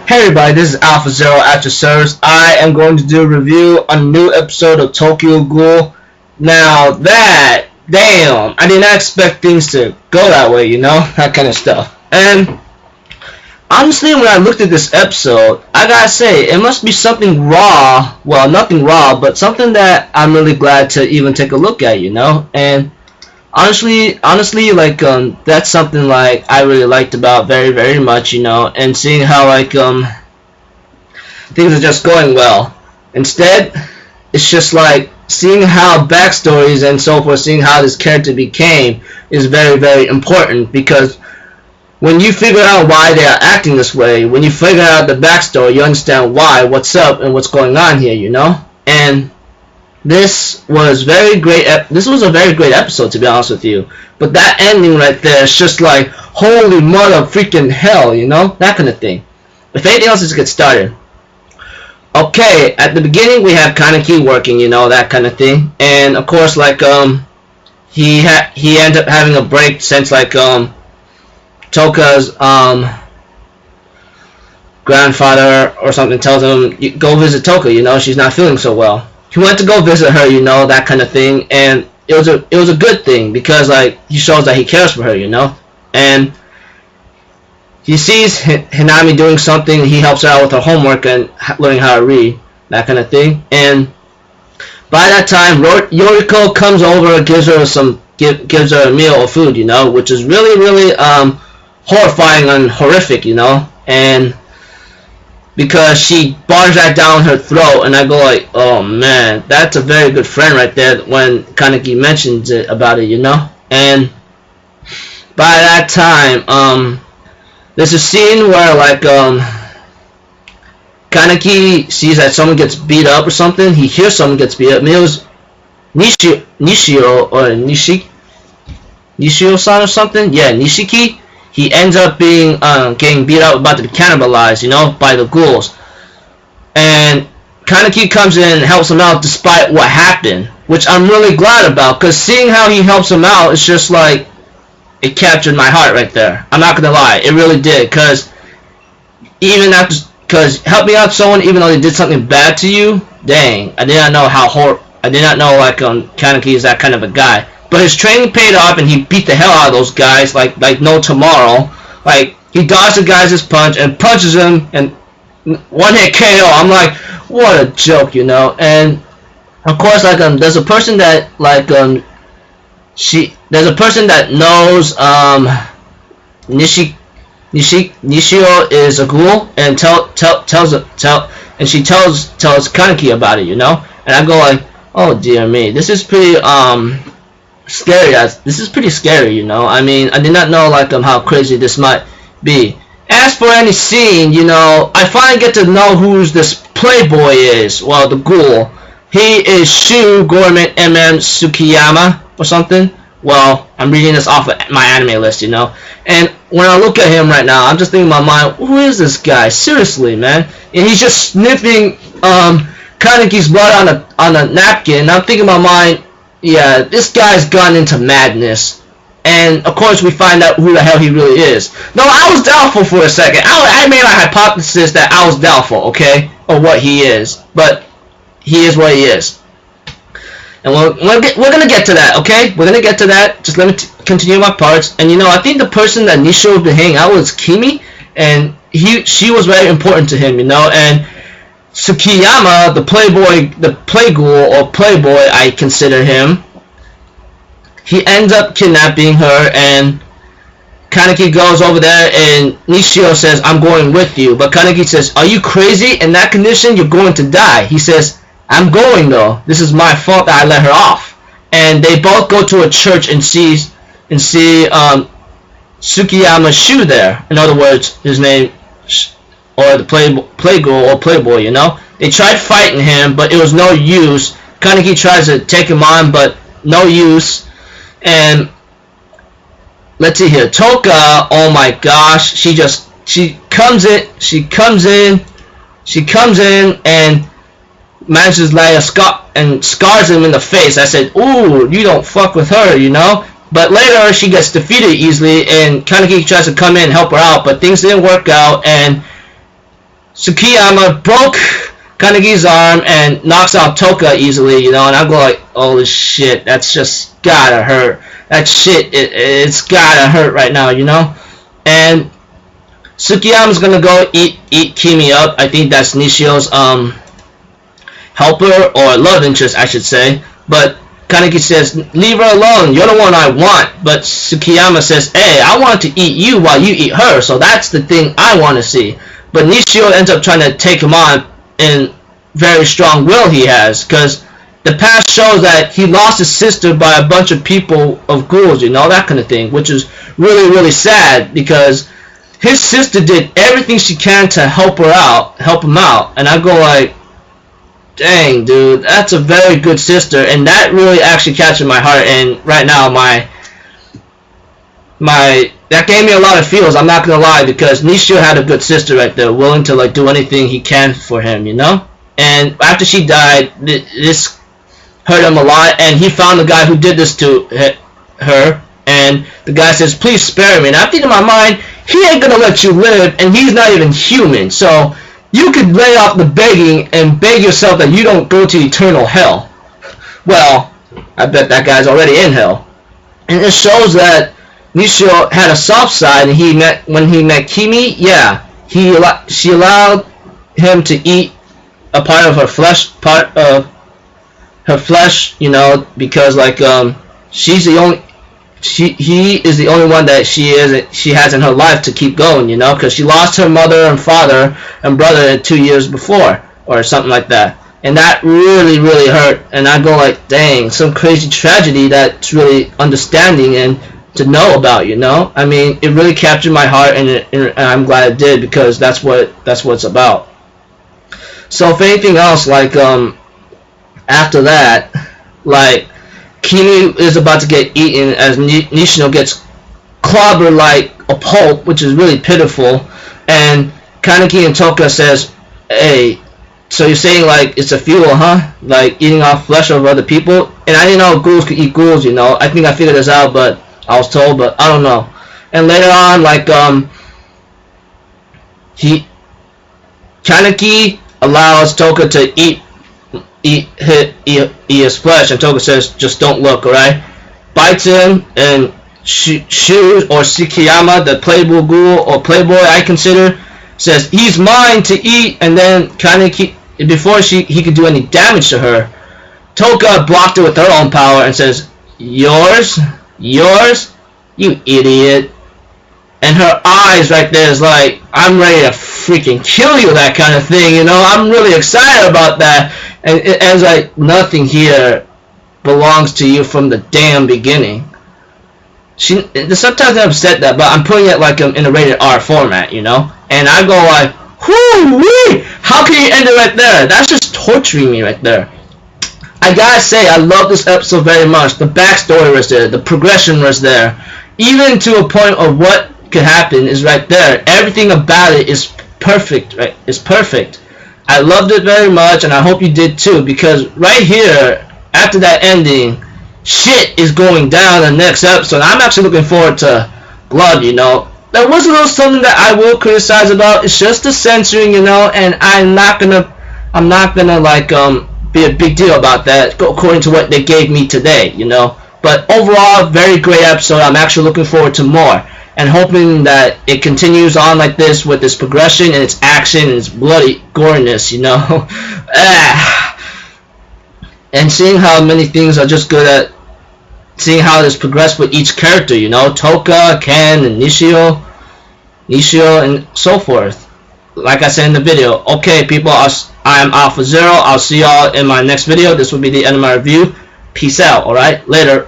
Hey everybody, this is Alpha Zero at your service. I am going to do a review on a new episode of Tokyo Ghoul. Now that, damn, I did not expect things to go that way, you know, that kind of stuff. And honestly, when I looked at this episode, I gotta say, it must be something raw, well, nothing raw, but something that I'm really glad to even take a look at, you know. And honestly, like, that's something, like, I really liked about very much, you know, and seeing how, like, things are just going well. Instead, it's just, like, seeing how backstories and so forth, seeing how this character became is very important, because when you figure out why they are acting this way, when you figure out the backstory, you understand why, what's up, and what's going on here, you know? And this was very great. This was a very great episode, to be honest with you. But that ending right there is just like, holy mother freaking hell, you know, that kind of thing. If anything else, let's get started. Okay, at the beginning we have Kaneki working, you know, that kind of thing, and of course, like, he ended up having a break since, like, Toka's grandfather or something tells him, go visit Toka, you know, she's not feeling so well. He went to go visit her, you know, that kind of thing, and it was a good thing, because, like, he shows that he cares for her, you know. And he sees Hinami doing something, he helps her out with her homework and learning how to read, that kind of thing. And by that time, Yoriko comes over, gives her a meal of food, you know, which is really horrifying and horrific, you know. And because she bars that down her throat, and I go like, oh man, that's a very good friend right there when Kaneki mentions it about it, you know. And by that time, there's a scene where, like, Kaneki sees that someone gets beat up or something. He hears someone gets beat up. Maybe it was Nishio or Nishio-san or something. Yeah, Nishiki. He ends up being getting beat up, about to be cannibalized, you know, by the ghouls. And Kaneki comes in and helps him out despite what happened, which I'm really glad about, because seeing how he helps him out, it's just like, it captured my heart right there. I'm not gonna lie, it really did, because helping out someone even though they did something bad to you, dang, I did not know like Kaneki is that kind of a guy. But his training paid off, and he beat the hell out of those guys like no tomorrow. Like, he dodged the guy's punch and punches him, and one-hit KO. I'm like, what a joke, you know. And of course, like, there's a person that, like, there's a person that knows Nishio is a ghoul, and she tells Kaneki about it, you know. And I go like, oh dear me, this is pretty scary. This is pretty scary, you know. I mean, I did not know, like, how crazy this might be. As for any scene, you know, I finally get to know who's this playboy is. Well, the ghoul. He is Shu Gorman MM Tsukiyama or something. Well, I'm reading this off of my anime list, you know. And when I look at him right now, I'm just thinking in my mind, who is this guy? Seriously, man. And he's just sniffing Kaneki's blood on a napkin. And I'm thinking in my mind, yeah, this guy's gone into madness. And of course we find out who the hell he really is. No, I was doubtful for a second. I made a hypothesis that I was doubtful, okay, of what he is. But he is what he is. And we're gonna get to that, okay? We're gonna get to that. Just let me continue my parts. And you know, I think the person that Nishio would hang out with is Kimi, and she was very important to him, you know. And Tsukiyama, the play ghoul or playboy, I consider him. He ends up kidnapping her, and Kaneki goes over there, and Nishio says, I'm going with you. But Kaneki says, are you crazy? In that condition, you're going to die. He says, I'm going though. This is my fault that I let her off. And they both go to a church and see Tsukiyama's Shu there. In other words, his name, or the play girl or playboy, you know. They tried fighting him, but it was no use. Kaneki tries to take him on, but no use. And let's see here, Toka, oh my gosh, she comes in and manages to lay a scar and scars him in the face. I said, ooh, you don't fuck with her, you know. But later she gets defeated easily, and Kaneki tries to come in and help her out, but things didn't work out, and Tsukiyama broke Kaneki's arm and knocks out Toka easily, you know, and I go like, holy shit, that's just gotta hurt. That shit, it's gotta hurt right now, you know. And Tsukiyama's gonna go eat Kimi up. I think that's Nishio's helper or love interest, I should say. But Kaneki says, leave her alone, you're the one I want. But Tsukiyama says, hey, I want to eat you while you eat her, so that's the thing I want to see. But Nishio ends up trying to take him on in very strong will he has, because the past shows that he lost his sister by a bunch of people of ghouls, you know, that kind of thing, which is really, really sad, because his sister did everything she can to help him out, and I go like, dang, dude, that's a very good sister, and that really actually captured my heart. And right now, that gave me a lot of feels. I'm not gonna lie, because Nishio had a good sister right there, willing to like do anything he can for him, you know. And after she died, this hurt him a lot, and he found the guy who did this to her. And the guy says, please spare me. And I think in my mind, he ain't gonna let you live, and he's not even human. So you could lay off the begging and beg yourself that you don't go to eternal hell. Well, I bet that guy's already in hell. And it shows that Nishio had a soft side, and when he met Kimi, yeah, she allowed him to eat a part of her flesh, you know, because like he is the only one that she has in her life to keep going, you know, because she lost her mother and father and brother 2 years before or something like that, and that really, really hurt. And I go like, dang, some crazy tragedy that's really understanding and to know about, you know. I mean, it really captured my heart, and I'm glad it did, because that's what it's about. So if anything else, like after that, like Kimi is about to get eaten as Nishio gets clobbered like a pulp, which is really pitiful. And Kaneki and Toka says, hey, so you're saying like it's a fuel, huh? Like eating off flesh of other people? And I didn't know ghouls could eat ghouls, you know. I think I figured this out, but I was told, but I don't know. And later on, like Kaneki allows Toka to eat his flesh, and Toka says, just don't look, alright? Bites him, and Shu or Tsukiyama, the playboy ghoul, or playboy I consider, says, he's mine to eat, and then Kaneki, before he could do any damage to her, Toka blocked her with her own power and says, yours, you idiot. And her eyes right there is like, I'm ready to freaking kill you, that kind of thing, you know. I'm really excited about that. And it ends like, nothing here belongs to you from the damn beginning. The subtitles never said that, but I'm putting it like in a rated R format, you know. And I go like, whoo-wee! How can you end it right there? That's just torturing me right there. I gotta say, I love this episode very much. The backstory was there. The progression was there. Even to a point of what could happen is right there. Everything about it is perfect, right? It's perfect. I loved it very much, and I hope you did too, because right here, after that ending, shit is going down in the next episode. I'm actually looking forward to blood, you know. That was a little something that I will criticize about. It's just the censoring, you know, and I'm not gonna like be a big deal about that according to what they gave me today, you know. But overall, very great episode. I'm actually looking forward to more, and hoping that it continues on like this with this progression and its action and its bloody goriness, you know. And seeing how many things are just good at seeing how this progressed with each character, you know, Toka, Ken, and Nishio, and so forth. Like I said in the video, okay, people, I'm Alpha Zero. I'll see y'all in my next video. This will be the end of my review. Peace out, alright? Later.